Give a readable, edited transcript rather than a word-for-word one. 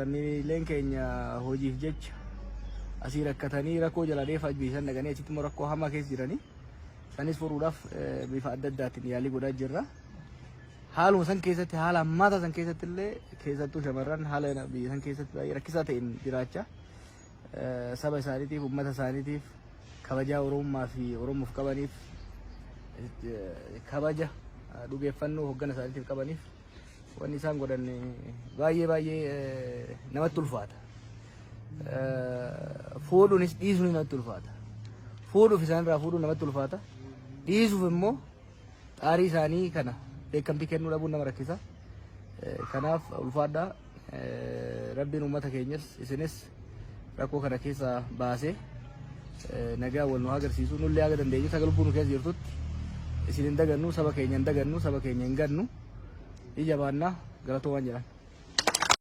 lammiileen keenya hojiif jecha asii rakkatanii rakkoo jala deefaa biisan dhaqanii achitti immoo rakkoo hamaa keessa jiranii sanis furuudhaaf bifa adda addaatiin yaalii godhaa jirra. Haaluma san keessatti haala ammaata san keessatti illee keessattuu shamarran haala biyya san keessatti baay'ee rakkisaa ta'een jiraachaa saba isaaniitiif uummata isaaniitiif kabajaa Oromummaa fi Oromoof qabaniif kabaja dhugeeffannoo hoggana isaaniitiif qabaniif wanni isaan godhan baay'ee namatti ulfaata. Fuudhuunis dhiisuunis namatti ulfaata. Fuudhuuf isaanirraa fuudhuun namatti ulfaata. Dhiisuuf immoo xaarii isaanii kana beekamtii kennuu dhabuun nama rakkisa. Kanaaf ulfaadhaa rabbiin uummata keenyas isinis rakkoo kana keessaa baasee nagaa wal nu agarsiisu nullee haga dandeenyu sagal lubbuun keessa jirtutti isin hin dagannu saba keenya hin dagannu saba keenya hin gannu ija baannaa galatoo waan jedhan.